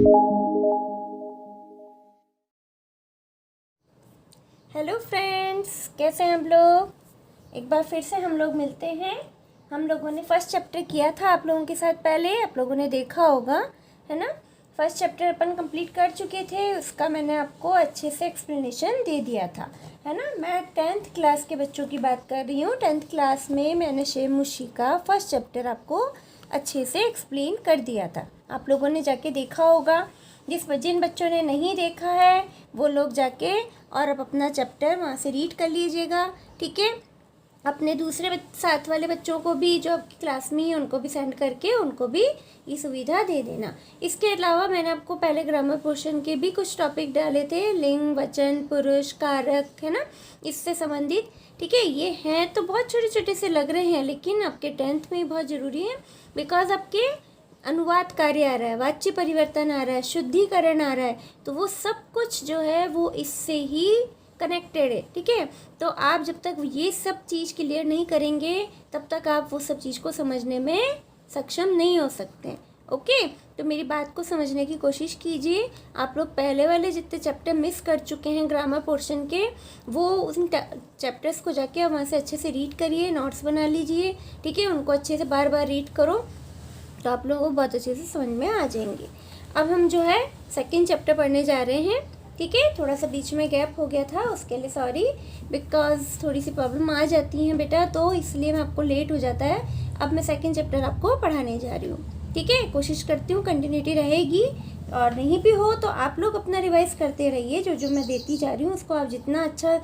Hello friends, कैसे हैं हम लोग। एक बार फिर से हम लोग मिलते हैं। हम लोगों ने फर्स्ट चैप्टर किया था आप लोगों के साथ, पहले आप लोगों ने देखा होगा, है ना। फर्स्ट चैप्टर अपन कंप्लीट कर चुके थे, उसका मैंने आपको अच्छे से एक्सप्लेनेशन दे दिया था, है ना। मैं 10th क्लास के बच्चों की बात कर रही हूँ। 10th क्लास में मैंने शेमुशी का फर्स्ट चैप्टर आपको अच्छे से एक्सप्लेन कर दिया था। आप लोगों ने जाके देखा होगा। जिन बच्चों ने नहीं देखा है वो लोग जाके और अब अपना चैप्टर वहाँ से रीड कर लीजिएगा, ठीक है। अपने दूसरे साथ वाले बच्चों को भी, जो आपकी क्लास में ही, उनको भी सेंड करके उनको भी ये सुविधा दे देना। इसके अलावा मैंने आपको पहले ग्रामर पोर्शन के भी कुछ टॉपिक डाले थे, लिंग, वचन, पुरुष, कारक, है ना, इससे संबंधित, ठीक है। ये हैं तो बहुत छोटे छोटे से लग रहे हैं, लेकिन आपके 10th में बहुत ज़रूरी है, बिकॉज आपके अनुवाद कार्य आ रहा है, वाच्य परिवर्तन आ रहा है, शुद्धिकरण आ रहा है, तो वो सब कुछ जो है वो इससे ही कनेक्टेड है, ठीक है। तो आप जब तक ये सब चीज़ क्लियर नहीं करेंगे तब तक आप वो सब चीज़ को समझने में सक्षम नहीं हो सकते, ओके। तो मेरी बात को समझने की कोशिश कीजिए। आप लोग पहले वाले जितने चैप्टर मिस कर चुके हैं ग्रामर पोर्शन के, वो उन चैप्टर्स को जाके वहाँ से अच्छे से रीड करिए, नोट्स बना लीजिए, ठीक है। उनको अच्छे से बार बार रीड करो तो आप लोगों को बहुत अच्छे से समझ में आ जाएंगे। अब हम जो है सेकंड चैप्टर पढ़ने जा रहे हैं, ठीक है। थोड़ा सा बीच में गैप हो गया था, उसके लिए सॉरी, बिकॉज थोड़ी सी प्रॉब्लम आ जाती है बेटा, तो इसलिए मैं आपको लेट हो जाता है। अब मैं सेकंड चैप्टर आपको पढ़ाने जा रही हूँ, ठीक है। कोशिश करती हूँ कंटिन्यूटी रहेगी, और नहीं भी हो तो आप लोग अपना रिवाइज करते रहिए। जो जो मैं देती जा रही हूँ उसको आप जितना अच्छा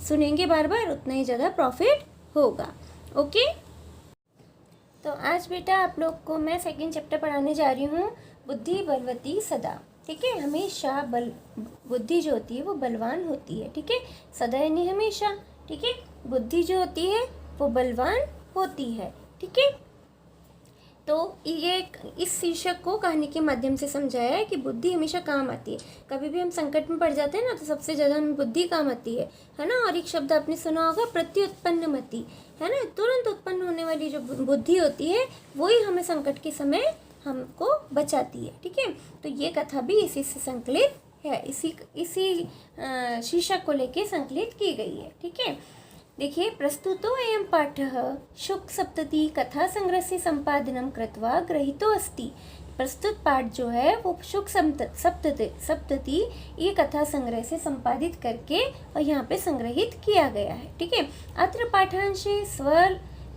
सुनेंगे बार बार, उतना ही ज़्यादा प्रॉफिट होगा, ओके। तो आज बेटा आप लोग को मैं सेकंड चैप्टर पढ़ाने जा रही हूँ, बुद्धि बलवती सदा, ठीक है। हमेशा बुद्धि जो होती है वो बलवान होती है, ठीक है। सदा यानी हमेशा, ठीक है। बुद्धि जो होती है वो बलवान होती है, ठीक है। तो ये इस शीर्षक को कहानी के माध्यम से समझाया है कि बुद्धि हमेशा काम आती है। कभी भी हम संकट में पड़ जाते हैं ना, तो सबसे ज़्यादा हमें बुद्धि काम आती है ना। और एक शब्द आपने सुना होगा, प्रत्युत्पन्न मति, है ना। तुरंत उत्पन्न होने वाली जो बुद्धि होती है वही हमें संकट के समय हमको बचाती है, ठीक है। तो ये कथा भी इसी से संकलित है, इसी शीर्षक को लेके संकलित की गई है, ठीक है। देखिए, प्रस्तुतो अयं पाठः शुक सप्तति कथा संग्रहस्य संपादनं कृत्वा ग्रहीतो अस्ति। प्रस्तुत पाठ जो है वो शुक सप्तति ये कथा संग्रह से संपादित करके और यहाँ पे संग्रहित किया गया है, ठीक है। अत्र पाठांशे स्व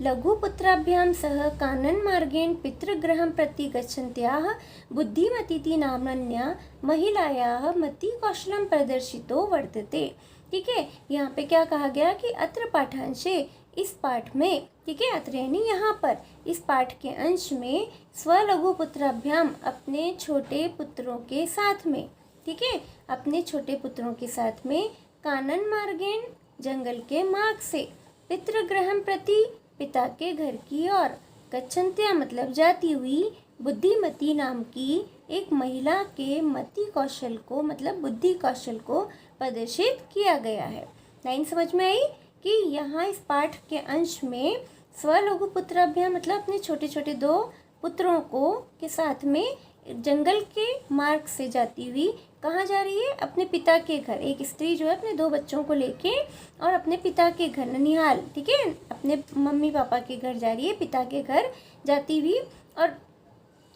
लघुपुत्राभ्यां सह कानन मार्गेण पितृगृहं प्रति गच्छन्त्याः बुद्धिमतीति नाम्न्या महिलायाः मतिकौशलं प्रदर्शितो वर्तते, ठीक है। यहाँ पे क्या कहा गया कि अत्र पाठांशे, इस पाठ में, ठीक है, अत्र यानी यहाँ पर, इस पाठ के अंश में स्वलघु पुत्राभ्याम, अपने छोटे पुत्रों के साथ में, ठीक है, अपने छोटे पुत्रों के साथ में, कानन मार्गेण, जंगल के मार्ग से, पितृगृहं प्रति, पिता के घर की ओर, गच्छन्त्या मतलब जाती हुई, बुद्धिमती नाम की एक महिला के मति कौशल को मतलब बुद्धि कौशल को प्रदर्शित किया गया है। लाइन समझ में आई कि यहाँ इस पाठ के अंश में स्वलघु पुत्राभ्याम मतलब अपने छोटे छोटे दो पुत्रों को के साथ में जंगल के मार्ग से जाती हुई कहाँ जा रही है, अपने पिता के घर। एक स्त्री जो है अपने दो बच्चों को लेके और अपने पिता के घर, ननिहाल, ठीक है, अपने मम्मी पापा के घर जा रही है, पिता के घर जाती हुई। और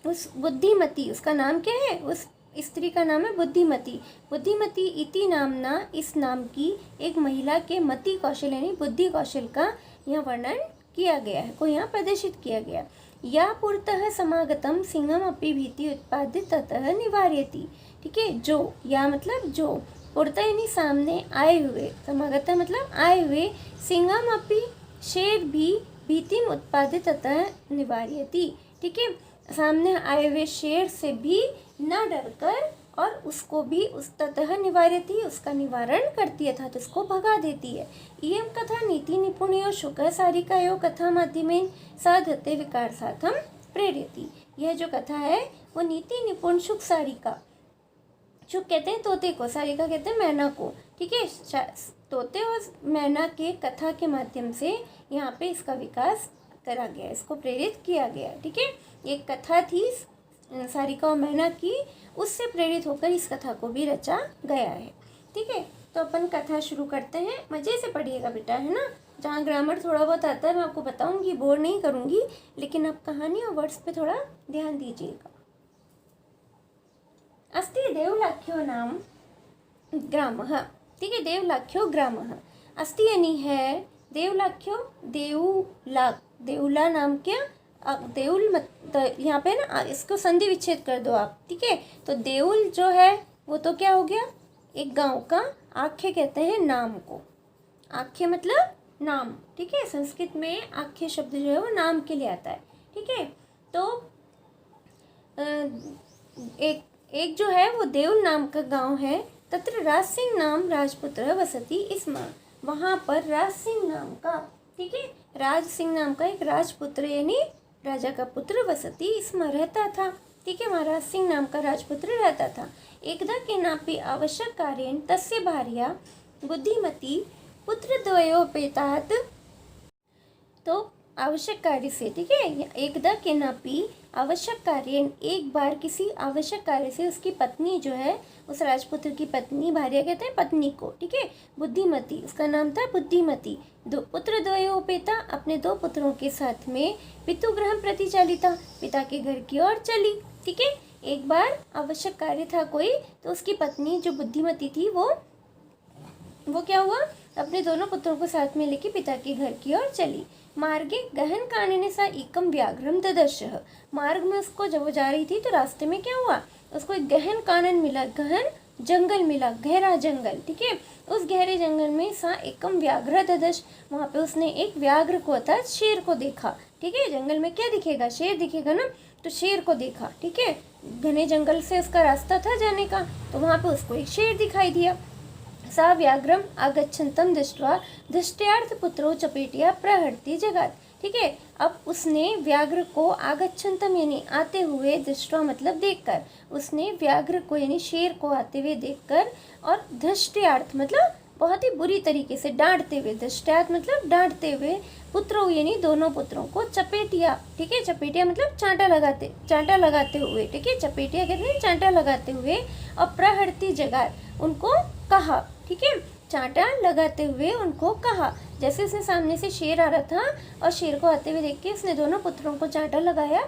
उस बुद्धिमती, उसका नाम क्या है, उस स्त्री का नाम है बुद्धिमती। बुद्धिमती इति नामना, इस नाम की एक महिला के मति कौशल यानी बुद्धि कौशल का यहाँ वर्णन किया गया है, को यहाँ प्रदर्शित किया गया। या पुरतः समागतम सिंहम अपि भीति उत्पादित ततः निवार्यति, ठीक है। जो, या मतलब जो, पुरतः यानी सामने आए हुए, समागत मतलब आए हुए, सिंहम अपि शेर भी, भीति उत्पादित ततः निवार्यति, ठीक है। सामने आए हुए शेर से भी न डरकर और उसको भी उस ततः निवार्यति, उसका निवारण करती है, अर्थात उसको भगा देती है। इयं कथा नीति निपुणयो शुकः सारिकायो कथा माध्यमेन साधते विकार साथम प्रेरयति। यह जो कथा है वो नीति निपुण शुक सारिका, शुक कहते हैं तोते को, सारिका कहते हैं मैना को, ठीक है। तोते और मैना के कथा के माध्यम से यहाँ पे इसका विकास करा गया, इसको प्रेरित किया गया, ठीक है। एक कथा थी सारिका और मैना की, उससे प्रेरित होकर इस कथा को भी रचा गया है। ठीक है, तो अपन कथा शुरू करते हैं। मज़े से पढ़िएगा बेटा, है ना। जहाँ ग्रामर थोड़ा बहुत आता है मैं आपको बताऊंगी, बोर नहीं करूंगी, लेकिन आप कहानी और वर्ड्स पे थोड़ा ध्यान दीजिएगा। अस्ति देवलाख्यो नाम ग्रामः। ठीक है, देवलाख्यो ग्रामः। अस्ति यानी है, देवलाख्यो देउला नाम क्या, देउल मत यहाँ पे ना इसको संधि विच्छेद कर दो आप। ठीक है, तो देउल जो है वो तो क्या हो गया, एक गांव का। आख्य कहते हैं नाम को, आख्य मतलब नाम। ठीक है, संस्कृत में आख्य शब्द जो है वो नाम के लिए आता है। ठीक है, तो एक जो है वो देउल नाम का गांव है। तत्र राज सिंह नाम राजपुत्र वसति स्म। वहाँ पर राज सिंह नाम का, ठीक है, राज सिंह नाम का एक राजपुत्र यानी राजा का पुत्र वसति स्म रहता था। ठीक है, वहाँ राज सिंह नाम का राजपुत्र रहता था। एकदा केनापि आवश्यक कार्येण तस्य भार्या बुद्धिमती पुत्रद्वयोपेतात्। तो आवश्यक कार्य से, ठीक है, एकदा केनापि आवश्यक कार्य, एक बार किसी आवश्यक कार्य से उसकी पत्नी जो है, उस राजपुत्र की पत्नी, भार्या कहते हैं पत्नी को। ठीक है, बुद्धिमती, उसका नाम था बुद्धिमती। दो पुत्र द्वयोपेता, अपने दो पुत्रों के साथ में पितुगृहं प्रति चालिता, पिता के घर की ओर चली। ठीक है, एक बार आवश्यक कार्य था कोई, तो उसकी पत्नी जो बुद्धिमती थी वो क्या हुआ, अपने दोनों पुत्रों को साथ में लेके पिता के घर की ओर चली। मार्गे गहन कानने सा एकम व्याघ्रम ददर्शः। मार्ग में उसको जब वो जा रही थी तो रास्ते में क्या हुआ, उसको एक गहन कानन मिला, गहन जंगल मिला, गहरा जंगल। ठीक है, उस गहरे जंगल में सा एकम व्याघ्र ददर्श, वहाँ पे उसने एक व्याघ्र को अर्थात शेर को देखा। ठीक है, जंगल में क्या दिखेगा, शेर दिखेगा ना, तो शेर को देखा। ठीक है, घने जंगल से उसका रास्ता था जाने का, तो वहाँ पे उसको एक शेर दिखाई दिया। सा व्याघ्रम आगच्छन्तम दृष्ट्वा दृष्ट्यार्थ पुत्रो चपेटिया प्रहरती जगात। ठीक है, अब उसने व्याघ्र को आगच्छन्तम यानी आते हुए, दृष्ट्वा मतलब देखकर, उसने व्याघ्र को यानी शेर को आते हुए देखकर, और दृष्ट्यार्थ मतलब बहुत ही बुरी तरीके से डांटते हुए, दृष्ट्यार्थ मतलब डांटते हुए, पुत्रों यानी दोनों पुत्रों को चपेटिया। ठीक है, चपेटिया मतलब चांटा लगाते हुए। ठीक है, चपेटिया कहते हैं चांटा लगाते हुए, और प्रहरती जगात, उनको कहा। ठीक है, चांटा लगाते हुए उनको कहा। जैसे उसने सामने से शेर आ रहा था और शेर को आते हुए देख के उसने दोनों पुत्रों को चांटा लगाया,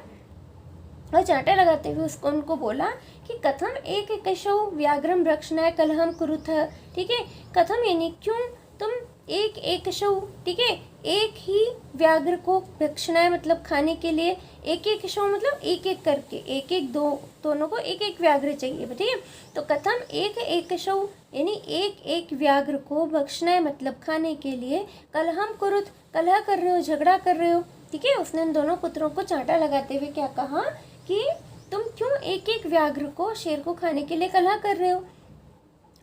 और चांटा लगाते हुए उसको उनको बोला कि कथम एक एकशो व्याघ्रम रक्षणाय कलहम कुरुथ। ठीक है, कथम यानी क्यों तुम एक एकशो, ठीक है, एक ही व्याघ्र को भक्षणाय मतलब खाने के लिए, एक एक शो मतलब एक एक करके, एक एक दोनों को एक एक व्याघ्र चाहिए। ठीक है, तो कथम एक एक शो यानी एक एक व्याघ्र को भक्षणाय मतलब खाने के लिए, कलहम कुरुत कलह कर रहे हो, झगड़ा कर रहे हो। ठीक है, उसने उन दोनों पुत्रों को चांटा लगाते हुए क्या कहा कि तुम क्यों एक एक व्याघ्र को, शेर को खाने के लिए कलह कर रहे हो।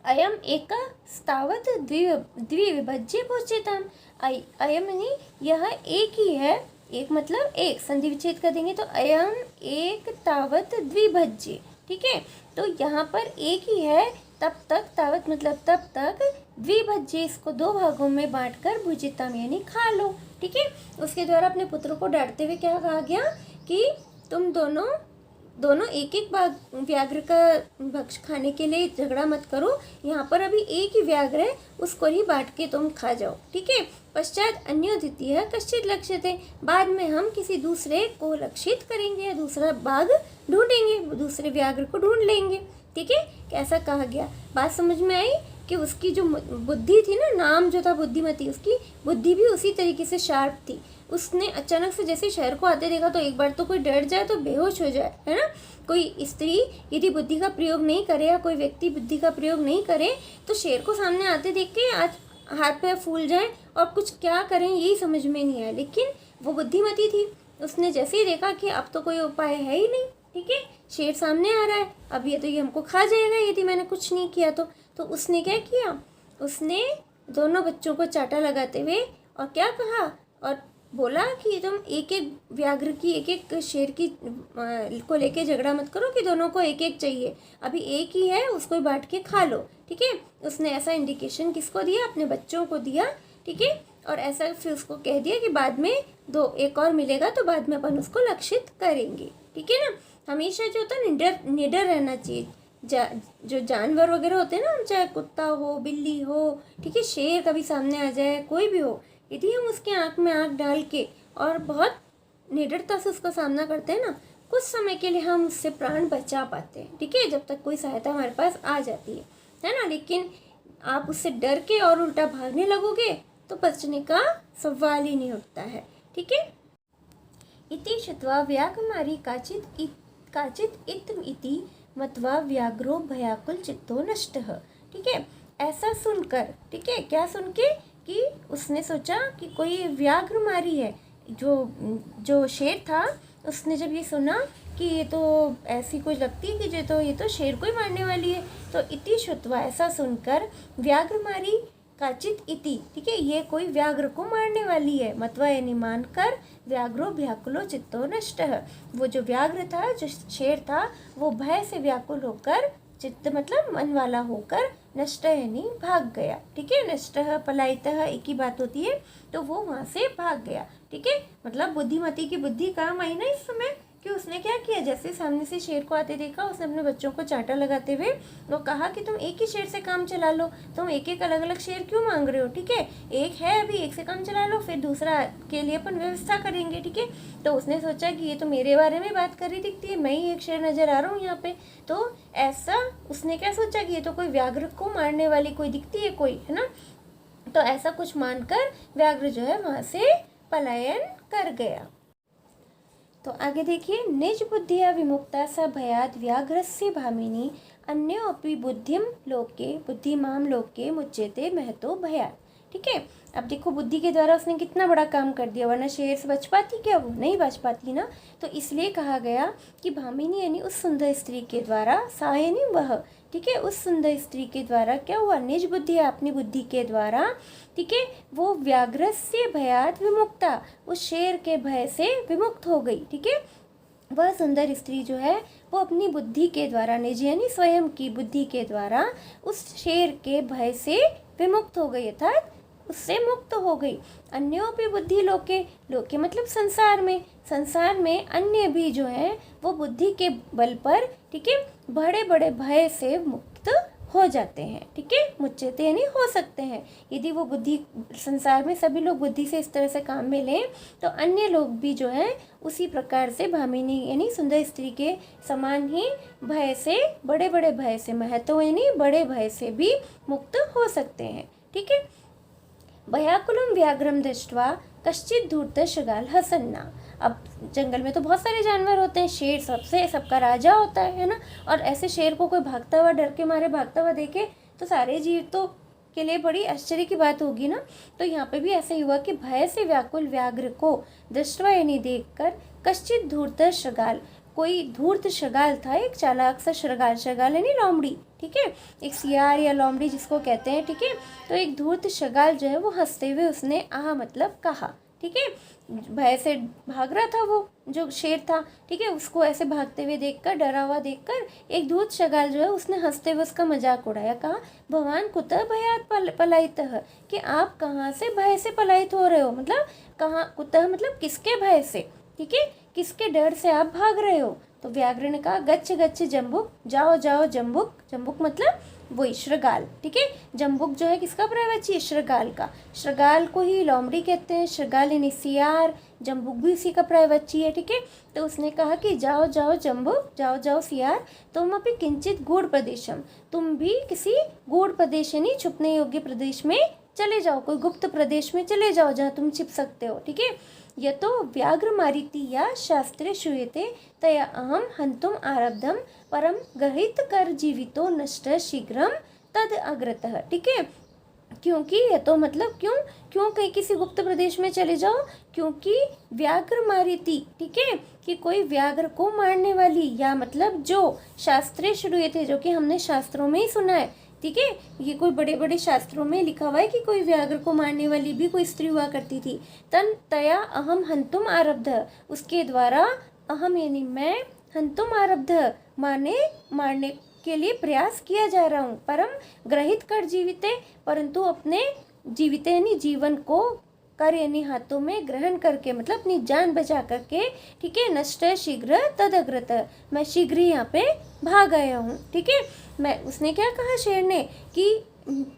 अयम एक स्तावत द्विविभज्य भोज्यताम। अयम यानी यह एक ही है, एक मतलब एक, संधि विच्छेद कर देंगे तो अयम एक तावत द्विभज्य। ठीक है, तो यहाँ पर एक ही है तब तक, तावत मतलब तब तक, द्विभज्य इसको दो भागों में बांटकर भुजिताम यानी खा लो। ठीक है, उसके द्वारा अपने पुत्रों को डांटते हुए क्या कहा गया कि तुम दोनों एक एक व्याघ्र का भक्ष खाने के लिए झगड़ा मत करो, यहाँ पर अभी एक ही व्याघ्र है, उसको ही बांट के तुम खा जाओ। ठीक है, पश्चात अन्यो द्वितीय कश्चित लक्ष्यते, बाद में हम किसी दूसरे को लक्षित करेंगे या दूसरा बाघ ढूंढेंगे, दूसरे व्याघ्र को ढूंढ लेंगे। ठीक है, कैसा कहा गया, बात समझ में आई कि उसकी जो बुद्धि थी ना, नाम जो था बुद्धिमती, उसकी बुद्धि भी उसी तरीके से शार्प थी। उसने अचानक से जैसे शहर को आते देखा तो एक बार तो कोई डर जाए तो बेहोश हो जाए, है ना। कोई स्त्री यदि बुद्धि का प्रयोग नहीं करे या कोई व्यक्ति बुद्धि का प्रयोग नहीं करे तो शेर को सामने आते देख के आज हाथ पैर फूल जाए और कुछ क्या करें यही समझ में नहीं आया। लेकिन वो बुद्धिमती थी, उसने जैसे ही देखा कि अब तो कोई उपाय है ही नहीं, ठीक है, शेर सामने आ रहा है, अब ये हमको खा जाएगा यदि मैंने कुछ नहीं किया तो उसने क्या किया, उसने दोनों बच्चों को चांटा लगाते हुए और क्या कहा, और बोला कि तुम एक एक व्याघ्र की, एक एक शेर की को लेके झगड़ा मत करो कि दोनों को एक एक चाहिए, अभी एक ही है उसको बांट के खा लो। ठीक है, उसने ऐसा इंडिकेशन किसको दिया, अपने बच्चों को दिया। ठीक है, और ऐसा फिर उसको कह दिया कि बाद में एक और मिलेगा तो बाद में अपन उसको लक्षित करेंगे। ठीक है ना, हमेशा जो होता है निडर निडर रहना चाहिए। जो जानवर वगैरह होते हैं ना, हम चाहे कुत्ता हो, बिल्ली हो, ठीक है, शेर कभी सामने आ जाए, कोई भी हो, यदि हम उसके आँख में आँख डाल के और बहुत निडरता से उसका सामना करते हैं ना, कुछ समय के लिए हम उससे प्राण बचा पाते हैं, ठीक है, जब तक कोई सहायता हमारे पास आ जाती है ना। लेकिन आप उससे डर के और उल्टा भागने लगोगे तो बचने का सवाल ही नहीं उठता है, ठीक है। इति श्रुत्वा व्याघ्रमारी काचित इत्थम् इति मत्वा व्याघ्रो भयाकुल चित्तो नष्टः, ठीक है। ऐसा सुनकर, ठीक है, क्या सुन के, कि उसने सोचा कि कोई व्याघ्रमारी है, जो शेर था, उसने जब ये सुना कि ये तो ऐसी कुछ लगती है कि ये तो शेर को ही मारने वाली है, तो इति श्रुत्वा, ऐसा सुनकर, व्याघ्रमारी काचित इति, ठीक है, ये कोई व्याघ्र को मारने वाली है, मत्वा यानी मानकर, व्याघ्रो व्याकुलो चित्तो नष्टः, वो जो व्याघ्र था, जो शेर था, वो भय से व्याकुल होकर, चित्त मतलब मन वाला होकर, नष्ट यानी भाग गया, ठीक है। नष्टः पलायितः एक ही बात होती है, तो वो वहाँ से भाग गया, ठीक है। मतलब बुद्धिमती की बुद्धि काम आई ना इस समय, कि उसने क्या किया, जैसे सामने से शेर को आते देखा, उसने अपने बच्चों को चांटा लगाते हुए वो कहा कि तुम एक ही शेर से काम चला लो, तुम एक एक अलग अलग शेर क्यों मांग रहे हो, ठीक है, एक है अभी, एक से काम चला लो, फिर दूसरा के लिए अपन व्यवस्था करेंगे, ठीक है। तो उसने सोचा कि ये तो मेरे बारे में बात कर रही दिखती है, मैं ही एक शेर नजर आ रहा हूँ यहाँ पे, तो ऐसा उसने क्या सोचा कि ये तो कोई व्याघ्र को मारने वाली कोई दिखती है कोई, है ना। तो ऐसा कुछ मानकर व्याघ्र जो है वहाँ से पलायन कर गया। तो आगे देखिए, निज बुद्धिया विमुक्ता स भयाद व्याघ्रस्य भामिनी अन्योपि बुद्धिम लोके बुद्धिमाम लोके मुच्यते महतो भयाद, ठीक है। अब देखो बुद्धि के द्वारा उसने कितना बड़ा काम कर दिया, वरना शेर से बच पाती क्या, वो नहीं बच पाती ना। तो इसलिए कहा गया कि भामिनी यानी उस सुंदर स्त्री के द्वारा, सा यानी वह, ठीक है, उस सुंदर स्त्री के द्वारा क्या हुआ, निज बुद्धि अपनी बुद्धि के द्वारा, ठीक है, वो व्याघ्रस्य भयात विमुक्ता, उस शेर के भय से विमुक्त हो गई, ठीक है। वह सुंदर स्त्री जो है वो अपनी बुद्धि के द्वारा, निज यानी स्वयं की बुद्धि के द्वारा उस शेर के भय से विमुक्त हो गई, अर्थात उससे मुक्त हो गई। अन्यों पे बुद्धि लोके, लोके मतलब संसार में अन्य भी जो है वो बुद्धि के बल पर, ठीक है, बड़े बड़े भय से मुक्त हो जाते हैं, ठीक है, मुच्यते यानी हो सकते हैं। यदि वो बुद्धि, संसार में सभी लोग बुद्धि से इस तरह से काम में लें, तो अन्य लोग भी जो है उसी प्रकार से भामिनी यानी सुंदर स्त्री के समान ही भय से, बड़े बड़े भय से, महत्व यानी बड़े भय से भी मुक्त हो सकते हैं, ठीक है। भयाकुलम व्याघ्रम दृष्ट्वा कश्चित धूर्त शगाल हसन्ना। अब जंगल में तो बहुत सारे जानवर होते हैं, शेर सबका राजा होता है ना। और ऐसे शेर को कोई भागता हुआ, डर के मारे भागता हुआ देखे तो सारे जीव तो के लिए बड़ी आश्चर्य की बात होगी ना। तो यहाँ पे भी ऐसा ही हुआ कि भय से व्याकुल व्याघ्र को दृष्ट्वा यानी देखकर, कश्चित धूर्त शगाल, कोई धूर्त शगाल था, एक चालाक सा शगाल, शगाल यानी लोमड़ी, ठीक है, एक सियार या लोमड़ी जिसको कहते हैं, ठीक है। तो एक धूर्त शगाल जो है वो हंसते हुए उसने आह मतलब कहा, ठीक है, भय से भाग रहा था वो जो शेर था, ठीक है, उसको ऐसे भागते हुए देखकर, डरा हुआ देखकर एक धूर्त शगाल जो है उसने हंसते हुए उसका मजाक उड़ाया, कहा भगवान कुतः भयात पलायितः, कि आप कहाँ से भय से पलायित हो रहे हो, मतलब कहाँ, कुतः मतलब किसके भय से, ठीक है, किसके डर से आप भाग रहे हो। तो व्याघ्र ने कहा गच्छ गच्छ जम्बुक, जाओ जाओ जम्बुक, जम्बुक मतलब वही श्रृगाल, ठीक है। जम्बुक जो है किसका पर्यायवाची है, श्रृगाल का, श्रृगाल को ही लोमड़ी कहते हैं, श्रृगाल यानी सियार, जम्बुक भी उसी का पर्यायवाची है, ठीक है। तो उसने कहा कि जाओ जाओ जम्बुक, जाओ जाओ सियार, तुम अभी किंचित गूढ़ प्रदेशम, तुम भी किसी गूढ़ प्रदेश यानी छुपने योग्य प्रदेश में चले जाओ, कोई गुप्त प्रदेश में चले जाओ जहाँ तुम छिप सकते हो, ठीक है। यतो व्याघ्र मारिति या शास्त्रे श्रूयते तया अहम हंतुम आरब्धम परम गहित कर जीवितो नष्ट शीघ्रम तद अग्रतः, ठीक है। क्योंकि ये तो मतलब क्यों कहीं किसी गुप्त प्रदेश में चले जाओ, क्योंकि व्याघ्र मारिति, ठीक है, कि कोई व्याघ्र को मारने वाली, या मतलब जो शास्त्रे श्रूयते, जो कि हमने शास्त्रों में ही सुना है, ठीक है, ये कोई बड़े बड़े शास्त्रों में लिखा हुआ है कि कोई व्याघ्र को मारने वाली भी कोई स्त्री हुआ करती थी। तन तया अहम हंतुम आरब्ध, उसके द्वारा अहम यानी मैं, हंतुम आरब्ध मारने के लिए प्रयास किया जा रहा हूँ, परम ग्रहित कर जीविते, परंतु अपने जीविते यानी जीवन को कर यानी हाथों में, ग्रहण करके मतलब अपनी जान बचा करके, ठीक है। नष्ट शीघ्र तदग्रत, मैं शीघ्र ही यहाँ पे भाग आया हूँ, ठीक है। मैं उसने क्या कहा शेर ने कि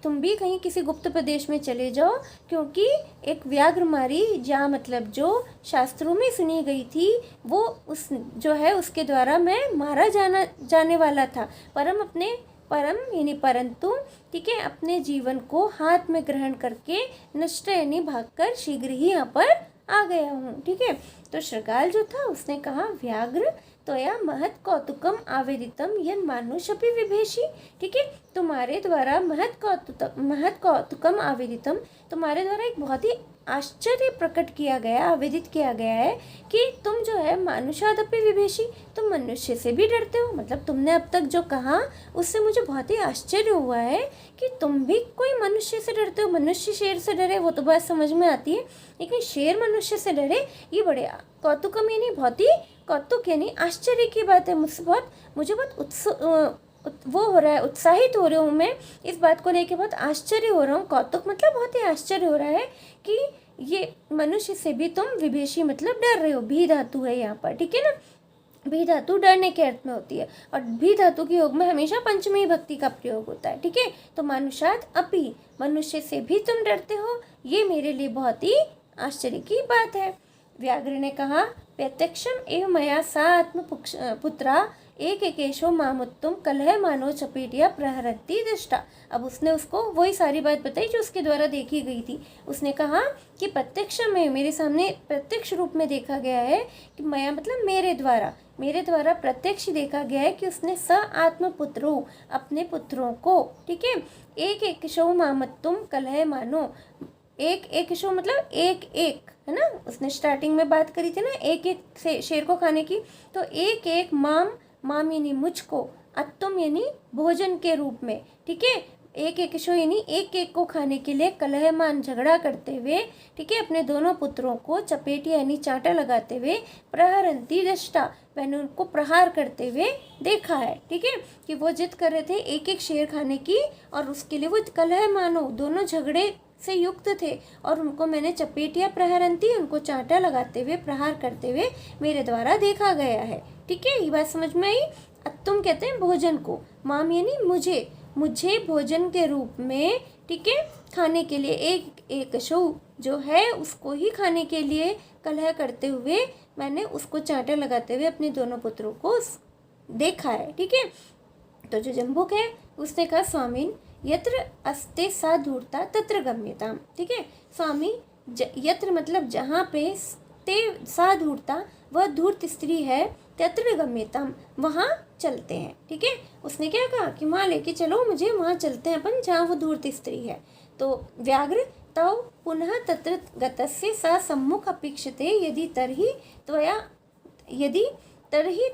तुम भी कहीं किसी गुप्त प्रदेश में चले जाओ, क्योंकि एक व्याघ्र मारी जा मतलब जो शास्त्रों में सुनी गई थी वो उस जो है उसके द्वारा मैं मारा जाने वाला था। परम यानी परंतु, ठीक है, अपने जीवन को हाथ में ग्रहण करके नष्ट यानी भागकर शीघ्र ही यहाँ पर आ गया हूँ, ठीक है। तो शृगाल जो था उसने कहा व्याघ्र त्वया महत् कौतुकम आवेदितम यन मानुषपि विभेषी, ठीक है। तुम्हारे द्वारा महत् कौतुकम आवेदितम, तुम्हारे द्वारा एक बहुत ही आश्चर्य प्रकट किया गया, आवेदित किया गया है कि तुम जो है मानुषादपि विभेषी, तुम मनुष्य से भी डरते हो। मतलब तुमने अब तक जो कहा उससे मुझे बहुत ही आश्चर्य हुआ है कि तुम भी कोई मनुष्य से डरते हो। मनुष्य शेर से डरे वो तो बात समझ में आती है, लेकिन शेर मनुष्य से डरे ये बड़े कौतुकम यानी बहुत ही कौतुक यानी आश्चर्य की बात है। मुझे बहुत वो हो रहा है, उत्साहित हो रही हूँ मैं इस बात को लेके, बहुत आश्चर्य हो रहा हूँ। कौतुक मतलब बहुत ही आश्चर्य हो रहा है कि ये मनुष्य से भी तुम विभेषी मतलब डर रहे हो। भी धातु है यहाँ पर, ठीक है ना। भी धातु डरने के अर्थ में होती है और भी धातु के योग में हमेशा पंचमी भक्ति का प्रयोग होता है, ठीक है। तो मानुषाद अपि, मनुष्य से भी तुम डरते हो, ये मेरे लिए बहुत ही आश्चर्य की बात है। व्याघ्र ने कहा प्रत्यक्षम एव मया सा आत्म पुत्रा एक एकेशो मामुत्तुम कलह मानो चपेटिया प्रहरती दृष्टा। अब उसने उसको वही सारी बात बताई जो उसके द्वारा देखी गई थी। उसने कहा कि प्रत्यक्ष में मेरे सामने प्रत्यक्ष रूप में देखा गया है कि मया मतलब मेरे द्वारा प्रत्यक्ष देखा गया है कि उसने स आत्म पुत्रो अपने पुत्रों को, ठीक है, एक एकेशो मामुत्तुम कलह मानो, एक एक शो मतलब एक एक है ना। उसने स्टार्टिंग में बात करी थी ना एक एक से शेर को खाने की, तो एक एक माम यानी मुझको, अत्तुम यानी भोजन के रूप में, ठीक है। एक एक शो यानी एक एक को खाने के लिए कलहमान झगड़ा करते हुए, ठीक है, अपने दोनों पुत्रों को चपेटिया यानी चांटा लगाते हुए प्रहरंती दृष्टा, मैंने उनको प्रहार करते हुए देखा है, ठीक है, कि वो जिद कर रहे थे एक एक शेर खाने की और उसके लिए वो कलह मानो दोनों झगड़े से युक्त थे और उनको मैंने चपेटिया प्रहरंती उनको चांटा लगाते हुए प्रहार करते हुए मेरे द्वारा देखा गया है, ठीक है। ये बात समझ में आई। तुम कहते हैं भोजन को, माम यानी मुझे भोजन के रूप में, ठीक है, खाने के लिए एक एक शो जो है उसको ही खाने के लिए कलह करते हुए मैंने उसको चांटा लगाते हुए अपने दोनों पुत्रों को देखा है, ठीक है। तो जो जम्बुक है उसने कहा स्वामीन यत्र अस्ते सा धूर्ता तत्र गम्यताम, ठीक है। स्वामी यत्र मतलब जहाँ पे ते सा धूर्ता वह धूर्त स्त्री है, तत्र गम्यताम वहाँ चलते हैं, ठीक है। उसने क्या कहा कि वहाँ लेके चलो मुझे, वहाँ चलते हैं अपन जहाँ वो धूर्त स्त्री है। तो व्याघ्र तव पुनः तत्र गतस्य सा सम्मुख अपेक्षते यदि तरही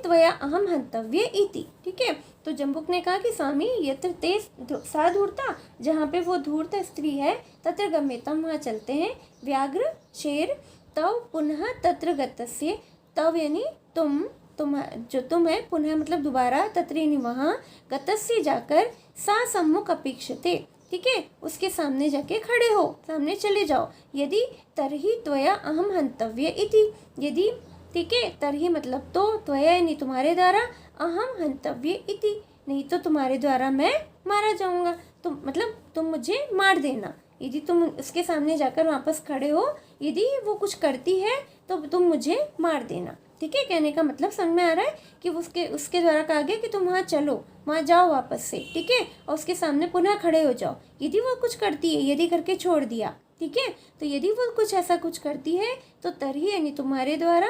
त्वया अहम हंतव्य इति, ठीक है। तो जम्बुक ने कहा कि स्वामी यत्र ते सा धूर्ता, जहाँ पे वो धूर्त स्त्री है, तत्र गम्यतम वहाँ चलते हैं। व्याघ्र शेर तव पुनः तत्र गतस्य, तव यानी तुम जो तुम है, पुनः मतलब दोबारा, तत्र यानी वहाँ, गतस्य जाकर, सा सम्मुख अपेक्षते, ठीक है, उसके सामने जाके खड़े हो, सामने चले जाओ। यदि तरही त्वया अहम हंतव्य इति, यदि, ठीक है, तरही मतलब तो, त्वया यानी तुम्हारे द्वारा, अहम हंतव्य इति नहीं तो तुम्हारे द्वारा मैं मारा जाऊंगा, तुम मतलब तुम मुझे मार देना। यदि तुम उसके सामने जाकर वापस खड़े हो, यदि वो कुछ करती है तो तुम मुझे मार देना, ठीक है। कहने का मतलब समझ में आ रहा है कि उसके द्वारा कहा गया कि तुम वहाँ चलो, वहाँ जाओ वापस से, ठीक है, और उसके सामने पुनः खड़े हो जाओ। यदि वो कुछ करती है, यदि करके छोड़ दिया, ठीक है, तो यदि वो कुछ ऐसा कुछ करती है तो तरही यानी तुम्हारे द्वारा,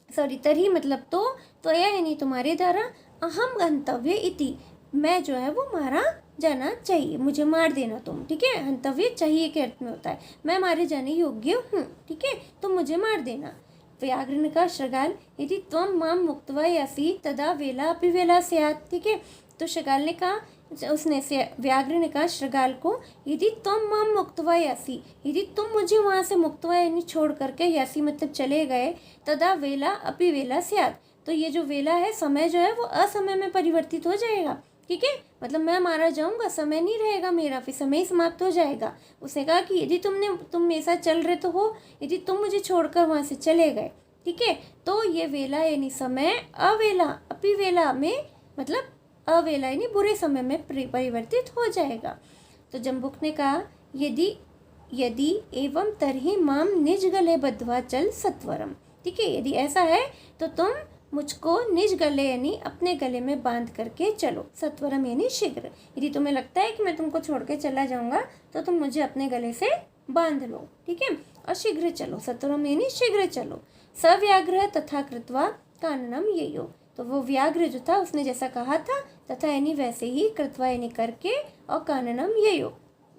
तरही मतलब तो, त्वया यानी तुम्हारे द्वारा, अहम गंतव्य इति मैं जो है वो मारा जाना चाहिए, मुझे मार देना तुम, ठीक है। हंतव्य चाहिए के अर्थ में होता है, मैं मारे जाने योग्य हूँ, ठीक है, तुम मुझे मार देना। व्याघ्र ने कहा शृगाल यदि त्वं माम मुक्त्वा यासि तदा वेला अपि वेला स्यात्, ठीक है। तो शृगाल ने कहा, व्याघ्र ने कहा शृगाल को, यदि तुम माम मुक्त्वा यासी, यदि तुम मुझे वहाँ से मुक्त्वा यानी छोड़ करके, यासी मतलब चले गए, तदा वेला अपि वेला स्यात्, तो ये जो वेला है समय जो है वो असमय में परिवर्तित हो जाएगा, ठीक है, मतलब मैं मारा जाऊंगा, समय नहीं रहेगा मेरा, फिर समय ही समाप्त हो जाएगा। उसने कहा कि यदि तुम मेरे साथ चल रहे तो हो, यदि तुम मुझे छोड़कर वहाँ से चले गए, ठीक है, तो ये वेला यानी समय अवेला अपिवेला में, मतलब अवेला यानी बुरे समय में परिवर्तित हो जाएगा। तो जम्बुक ने कहा यदि यदि एवं तरही माम निज गले बद्ध्वा चल सत्वरम, ठीक है, यदि ऐसा है तो तुम मुझको निज गले यानी अपने गले में बांध करके चलो, सत्वरम यानी शीघ्र। यदि तुम्हें लगता है कि मैं तुमको छोड़ के चला जाऊंगा तो तुम मुझे अपने गले से बांध लो, ठीक है, और शीघ्र चलो, सत्वरम यानी शीघ्र चलो। सव्याघ्र तथा कृत्वा काननम येयो, तो वो व्याघ्र जो था उसने जैसा कहा था, तथा यानी वैसे ही, कृत्वा यानी करके, और काननम येयो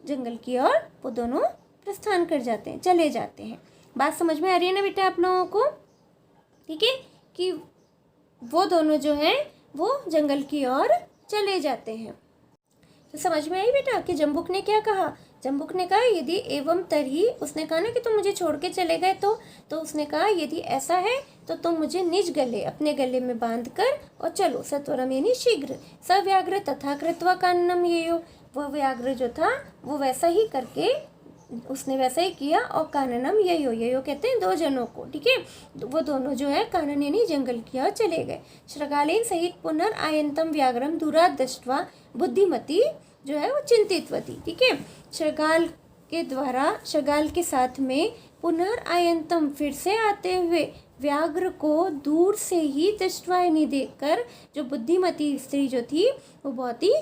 जंगल की ओर वो दोनों प्रस्थान कर जाते हैं, चले जाते हैं। बात समझ में आ रही है ना बेटा आप लोगों को, ठीक है, कि वो दोनों जो हैं वो जंगल की ओर चले जाते हैं। तो समझ में आई बेटा कि जम्बुक ने क्या कहा। जम्बुक ने कहा यदि एवं तरही, उसने कहा ना कि तुम मुझे छोड़ के चले गए तो उसने कहा यदि ऐसा है तो तुम मुझे निज गले अपने गले में बांध कर और चलो, सत्वरम यानी शीघ्र। सव्याघ्र तथा कृत्वा काननम येयो, वह व्याघ्र जो था वो वैसा ही करके, उसने वैसा ही किया, और काननम ययो कहते हैं दो जनों को, ठीक है, वो दोनों जो है कानन यानी जंगल की ओर चले गए। श्रगालेन सहित पुनर्आयन्तम व्याघ्रम दूरात् दृष्ट्वा बुद्धिमती जो है वो चिंतितवती, ठीक है, श्रगाल के द्वारा, श्रगाल के साथ में पुनर्आयन्तम फिर से आते हुए व्याघ्र को दूर से ही दृष्टवा यानी देखकर जो बुद्धिमती स्त्री जो थी वो बहुत ही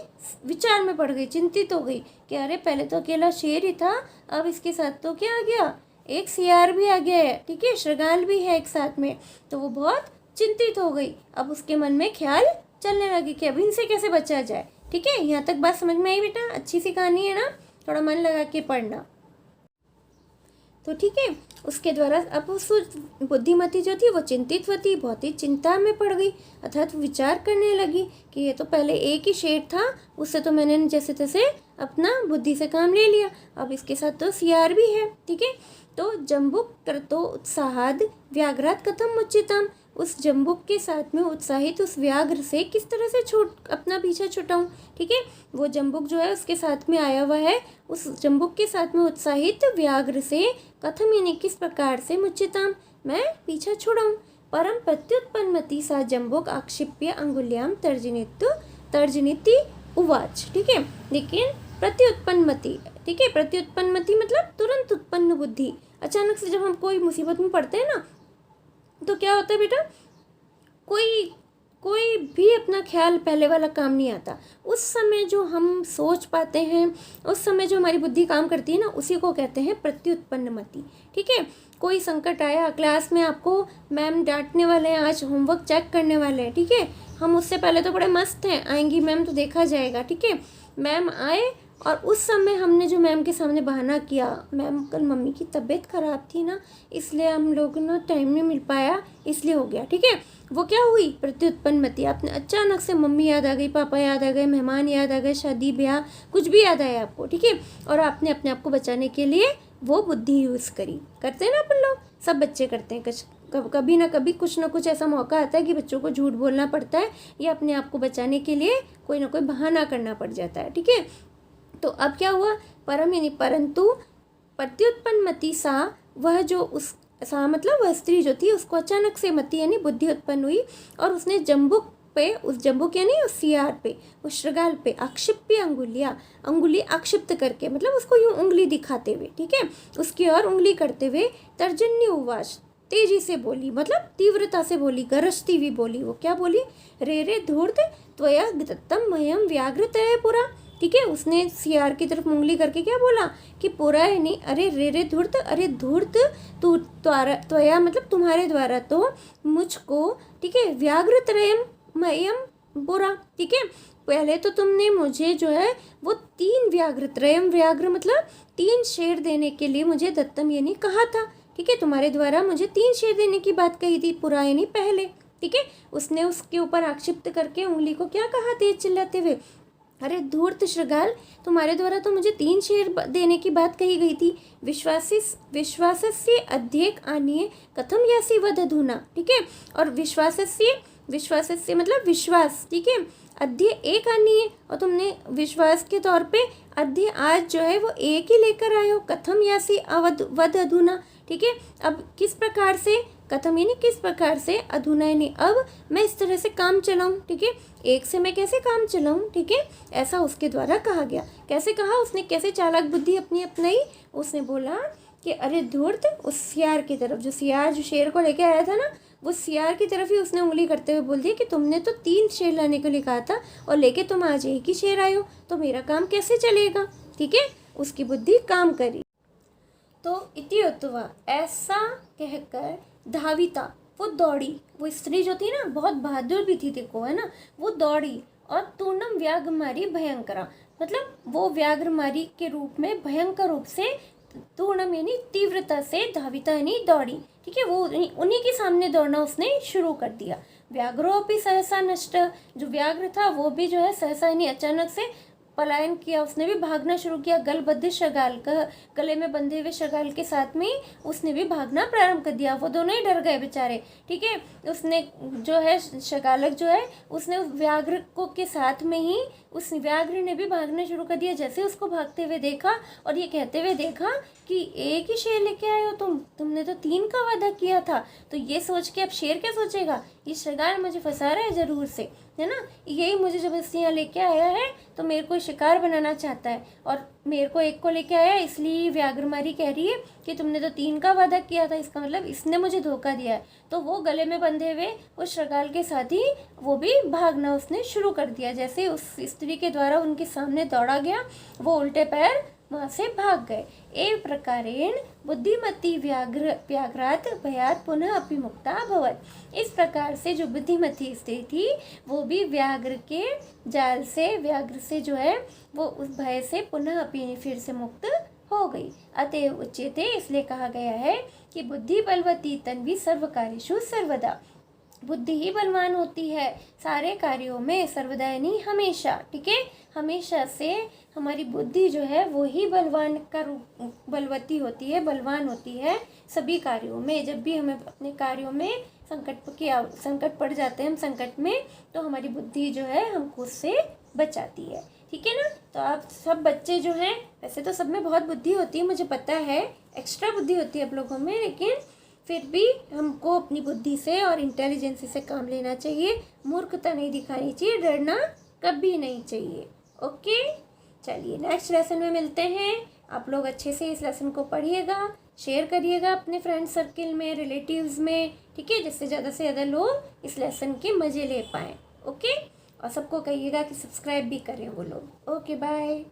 विचार में पड़ गई, चिंतित हो गई कि अरे पहले तो अकेला शेर ही था, अब इसके साथ तो क्या आ गया, एक सियार भी आ गया है, ठीक है, श्रगाल भी है एक साथ में। तो वो बहुत चिंतित हो गई। अब उसके मन में ख्याल चलने लगी कि अब इनसे कैसे बचा जाए, ठीक है। यहाँ तक बात समझ में आई बेटा, अच्छी सी कहानी है ना, थोड़ा मन लगा के पढ़ना। तो ठीक है, उसके द्वारा अब उस बुद्धिमती जो थी वो चिंतितवती, बहुत ही चिंता में पड़ गई, अर्थात विचार करने लगी कि ये तो पहले एक ही शेर था, उससे तो मैंने जैसे तैसे अपना बुद्धि से काम ले लिया, अब इसके साथ तो सियार भी है, ठीक है। तो जम्बुक कृतो उत्साहाद व्याघ्रात कथम मुच्चितम, उस जम्बुक के साथ में उत्साहित उस व्याघ्र से किस तरह से अपना पीछा छुटाऊं, ठीक है। वो जम्बुक जो है उसके साथ में आया हुआ है, उस जम्बुक के साथ में उत्साहित व्याघ्र से कथम यानी किस प्रकार से, मुच्चितम मैं पीछा छुड़ाऊं। परम प्रत्युत्पन्नमति सा जम्बुक आक्षिप्य अंगुल्याम तर्जनीति उवाच, ठीक है। लेकिन प्रत्युत्पन्नमति, ठीक है, प्रत्युत्पन्नमति मतलब तुरंत उत्पन्न बुद्धि। अचानक से जब हम कोई मुसीबत में पड़ते हैं ना तो क्या होता है बेटा, कोई भी अपना ख्याल पहले वाला काम नहीं आता। उस समय जो हम सोच पाते हैं, उस समय जो हमारी बुद्धि काम करती है ना, उसी को कहते हैं प्रत्युत्पन्नमति, ठीक है। कोई संकट आया, क्लास में आपको मैम डांटने वाले हैं, आज होमवर्क चेक करने वाले हैं, ठीक है, हम उससे पहले तो बड़े मस्त हैं, आएंगी मैम तो देखा जाएगा, ठीक है। मैम आए और उस समय हमने जो मैम के सामने बहाना किया, मैम कल मम्मी की तबीयत ख़राब थी ना, इसलिए हम लोग ना टाइम नहीं मिल पाया, इसलिए हो गया, ठीक है। वो क्या हुई, प्रत्युत्पन्नमति। आपने अचानक से मम्मी याद आ गई, पापा याद आ गए, मेहमान याद आ गए, शादी ब्याह कुछ भी याद आया आपको, ठीक है, और आपने अपने आप को बचाने के लिए वो बुद्धि यूज़ करी। करते हैं ना अपन लोग, सब बच्चे करते हैं, कभी ना कभी कुछ ना कुछ ऐसा मौका आता है कि बच्चों को झूठ बोलना पड़ता है या अपने आप को बचाने के लिए कोई ना कोई बहाना करना पड़ जाता है, ठीक है। तो अब क्या हुआ, परम यानी परंतु प्रत्युत्पन्नमति सा, वह जो उस सा मतलब वह स्त्री जो थी उसको अचानक से मति यानी बुद्धि उत्पन्न हुई, और उसने जम्बुक पे, उस जम्बुक यानी उस सियार पे, उस श्रगाल पे आक्षिप्य अंगुली आक्षिप्त करके, मतलब उसको यूं उंगली दिखाते हुए, ठीक है, उसकी ओर उंगली करते हुए तर्जन्य उवाच, तेजी से बोली, मतलब तीव्रता से बोली, गरजती हुई बोली। वो क्या बोली, रे रे धूर्त त्वया दत्तम मह्यम व्याघ्रतया पुरा, ठीक है। उसने सियार की तरफ उंगली करके क्या बोला कि पुरा है नहीं, अरे रे रे धूर्त, अरे धूर्त तू त्वया मतलब तुम्हारे द्वारा तो मुझको, ठीक है, व्याघ्रत्रयम मह्यम पुरा, ठीक है, पहले तो तुमने मुझे जो है वो 3 व्याघ्रत्रयम, व्याघ्र मतलब 3 शेर देने के लिए मुझे दत्तम यानी कहा था, ठीक है, तुम्हारे द्वारा मुझे 3 शेर देने की बात कही थी, पुरा यानी पहले, ठीक है। उसने उसके ऊपर आक्षिप्त करके उंगली को क्या कहा तेज चिल्लाते हुए, अरे धूर्त श्रगाल, तुम्हारे द्वारा तो मुझे 3 शेर देने की बात कही गई थी, विश्वासस्य अध्येक आनीय कथम यासी वध अधुना, ठीक है, और विश्वासस्य विश्वास से मतलब विश्वास, ठीक है। अध्यय एक आनी है और तुमने विश्वास के तौर पे अध्यय आज जो है वो एक ही लेकर आए हो। कथम यासी अवध वध अधुना, ठीक है। अब किस प्रकार से, कथम यानी किस प्रकार से, अधुना यानी अब मैं इस तरह से काम चलाऊं, ठीक है। एक से मैं कैसे काम चलाऊं, ठीक है, ऐसा उसके द्वारा कहा गया। कैसे कहा उसने, कैसे चालाक बुद्धि अपनी अपनाई। उसने बोला कि अरे धूर्त, उस सियार की तरफ, जो सियार जो शेर को लेके आया था ना, वो सियार की तरफ ही उसने उंगली करते हुए बोल दिया कि तुमने तो 3 शेर लाने को लिखा था और लेके तुम आज एक ही शेर आए हो, तो मेरा काम कैसे चलेगा, ठीक है। उसकी बुद्धि काम करी। तो इति उक्त्वा, ऐसा कहकर धाविता, वो दौड़ी। वो स्त्री जो थी ना, बहुत बहादुर भी थी, देखो है ना, वो दौड़ी। और तूर्णम व्याघ्रमारी भयंकरा, मतलब वो व्याघ्रमारी के रूप में भयंकर रूप से, तूर्णम यानी तीव्रता से, धाविता यानी दौड़ी, ठीक है। वो उन्हीं के सामने दौड़ना उसने शुरू कर दिया। व्याघ्रोपि सहसा नष्ट, जो व्याघ्र था वो भी जो है सहसा यानी अचानक से पलायन किया, उसने भी भागना शुरू किया। गलबद्ध शगाल का, गले में बंधे हुए शगाल के साथ में उसने भी भागना प्रारंभ कर दिया। वो दोनों ही डर गए बेचारे, ठीक है। उसने जो है शगालक जो है, उसने उस व्याघ्र को के साथ में ही उस व्याघ्र ने भी भागना शुरू कर दिया। जैसे उसको भागते हुए देखा और ये कहते हुए देखा कि एक ही शेर लेके आए हो तुमने तो 3 का वादा किया था। तो ये सोच के अब शेर क्या सोचेगा, ये शगाल मुझे फंसा रहा है ज़रूर से, है ना, यही मुझे जबरदस्ती यहाँ लेके आया है, तो मेरे को शिकार बनाना चाहता है और मेरे को एक को लेके आया, इसलिए व्याघ्रमारी कह रही है कि तुमने तो 3 का वादा किया था, इसका मतलब इसने मुझे धोखा दिया है। तो वो गले में बंधे हुए उस शगाल के साथ ही वो भी भागना उसने शुरू कर दिया। जैसे उस स्त्री के द्वारा उनके सामने दौड़ा गया, वो उल्टे पैर वहाँ से भाग गए। एव प्रकारेण बुद्धिमती व्याघ्रात भयात पुनः अपि मुक्ता अभवत। इस प्रकार से जो बुद्धिमती स्त्री थी वो भी व्याघ्र के जाल से, व्याघ्र से जो है वो उस भय से पुनः अपि फिर से मुक्त हो गई। अतएव उच्यते, इसलिए कहा गया है कि बुद्धि बलवती तन्वी सर्व कार्येषु सर्वदा। बुद्धि ही बलवान होती है सारे कार्यों में, सर्वदा यानी हमेशा, ठीक है। हमेशा से हमारी बुद्धि जो है वो ही बलवान का रूप, बलवती होती है, बलवान होती है सभी कार्यों में। जब भी हमें अपने कार्यों में संकट पड़ जाते हैं, हम संकट में, तो हमारी बुद्धि जो है हमको उससे बचाती है, ठीक है ना। तो आप सब बच्चे जो हैं, वैसे तो सब में बहुत बुद्धि होती है, मुझे पता है, एक्स्ट्रा बुद्धि होती है आप लोगों में, लेकिन फिर भी हमको अपनी बुद्धि से और इंटेलिजेंसी से काम लेना चाहिए। मूर्खता नहीं दिखानी चाहिए, डरना कभी नहीं चाहिए। ओके, चलिए नेक्स्ट लेसन में मिलते हैं। आप लोग अच्छे से इस लेसन को पढ़िएगा, शेयर करिएगा अपने फ्रेंड सर्किल में, रिलेटिव्स में, ठीक है, जिससे ज़्यादा से ज़्यादा लोग इस लेसन के मज़े ले पाएँ। ओके, और सबको कहिएगा कि सब्सक्राइब भी करें वो लोग। Okay, bye.